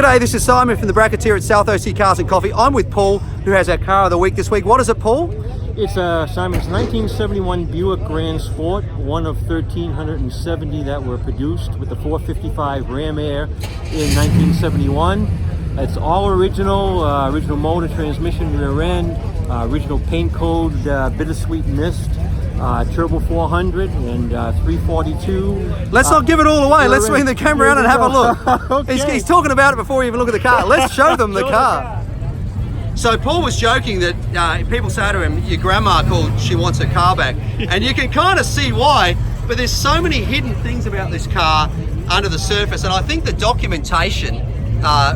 G'day, this is Simon from the Bracketeer at South OC Cars and Coffee. I'm with Paul, who has our car of the week this week. What is it, Paul? It's Simon's 1971 Buick Grand Sport, one of 1,370 that were produced with the 455 Ram Air in 1971. It's all original, original motor, transmission, rear end, original paint code, bittersweet mist, turbo 400 and 342. Let's not give it all away. Let's swing the camera around and have a look. Okay. He's talking about it before we even look at the car. Let's show them the car. So Paul was joking that people say to him, your grandma called, she wants her car back. And you can kind of see why, but there's so many hidden things about this car under the surface. And I think the documentation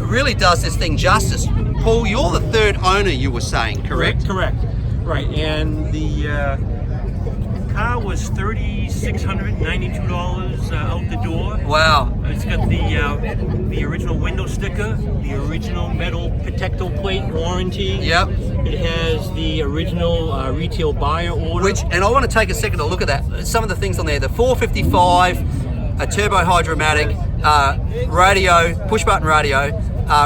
really does this thing justice. Paul, you're the third owner, you were saying, correct? Correct. Right, and the car was $3,692 out the door. Wow. It's got the original window sticker, the original metal protector plate warranty. Yep. It has the original retail buyer order. And I want to take a second to look at that. Some of the things on there, the 455, a turbo hydromatic, radio, push button radio,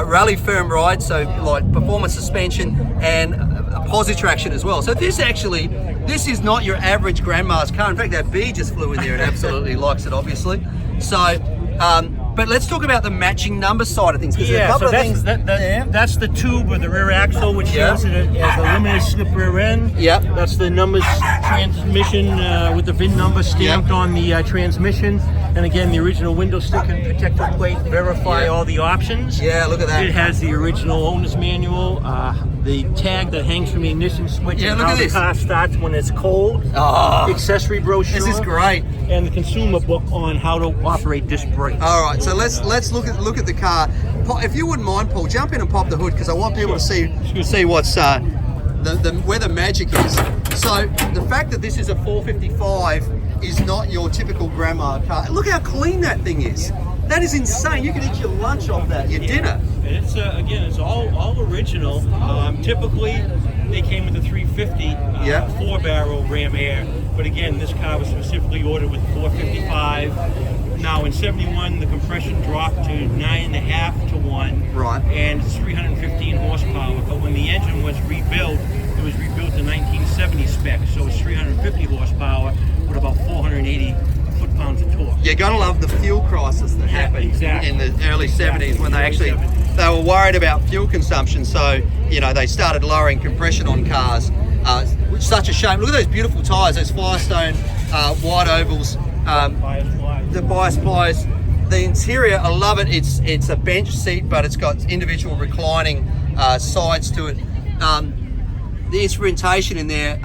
rally firm ride, so like performance suspension, and a posi traction as well. So this is not your average grandma's car. In fact, that bee just flew in there and absolutely likes it, obviously. So, but let's talk about the matching number side of things. Yeah, so that's the tube of the rear axle, which shows it as a limited slip rear end. Yep. That's the numbers transmission with the VIN number stamped on the transmission. And again, the original window sticker and protector plate verify all the options. Yeah, look at that. It has the original owner's manual, the tag that hangs from the ignition switch, and how the car starts when it's cold. Oh, accessory brochure. This is great. And the consumer book on how to operate disc brakes. All right, so let's look at the car. If you wouldn't mind, Paul, jump in and pop the hood because I want people to see what's where the magic is. So the fact that this is a 455 is not your typical grandma car. Look how clean that thing is. That is insane. You can eat your lunch off that, your dinner. And it's again, it's all original. Typically, they came with a 350 4-barrel Ram Air, but again, this car was specifically ordered with 455. Now in '71, the compression dropped to 9.5 to 1. Right. And it's 315 horsepower. But when the engine was rebuilt, it was rebuilt to 1970 spec, so it's 350 horsepower with about 480 foot-pounds of torque. You're gonna love the fuel crisis that happened in the early 70s when they were worried about fuel consumption. So they started lowering compression on cars. Which is such a shame. Look at those beautiful tyres, those Firestone wide ovals. The bias pliers. The interior, I love it. It's a bench seat, but it's got individual reclining sides to it. The instrumentation in there,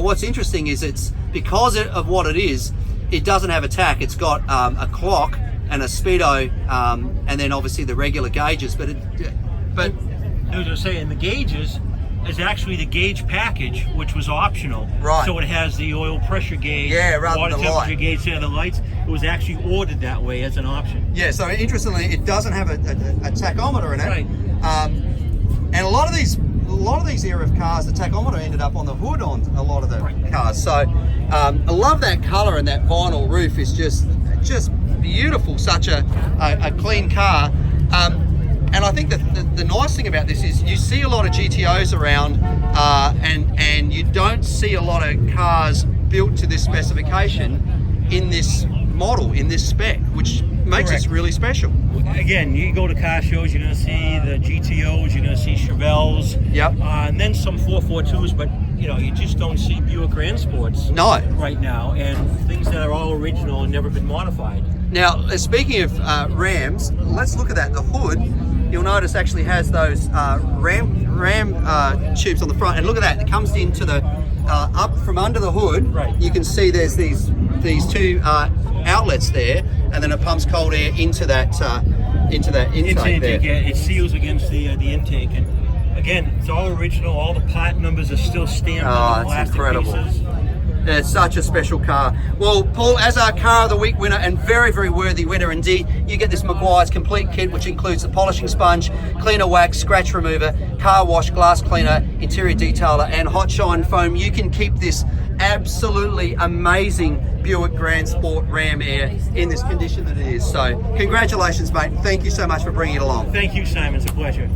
what's interesting is it's because of what it is, it doesn't have a tack. It's got a clock and a speedo, and then obviously the regular gauges. But I was going to say, in the gauges is actually the gauge package, which was optional. Right. So it has the oil pressure gauge, rather water than the temperature light. gauge, the lights. It was actually ordered that way as an option. Yeah. So interestingly, it doesn't have a tachometer in it. Right. And a lot of these era of cars, the tachometer ended up on the hood on a lot of the cars. So I love that color, and that vinyl roof is just beautiful. Such a clean car. And I think that the nice thing about this is you see a lot of GTOs around, and you don't see a lot of cars built to this specification in this model, in this spec, which makes this really special. Again, you go to car shows, you're going to see the GTOs, you're going to see Chevelles, and then some 442s, but you just don't see Buick Grand Sports right now, and things that are all original and never been modified. Now, speaking of Rams, let's look at that. The hood, you'll notice, actually has those ram tubes on the front, and look at that. It comes into the up from under the hood. Right. You can see there's these two outlets there, and then it pumps cold air into that intake there. It seals against the intake, and again, it's all original. All the part numbers are still stamped on the plastic pieces. It's such a special car. Well, Paul, as our Car of the Week winner, and very, very worthy winner indeed, you get this Meguiar's complete kit, which includes the polishing sponge, cleaner wax, scratch remover, car wash, glass cleaner, interior detailer, and hot shine foam. You can keep this absolutely amazing Buick Grand Sport Ram Air in this condition that it is. So congratulations, mate. Thank you so much for bringing it along. Thank you, Simon. It's a pleasure.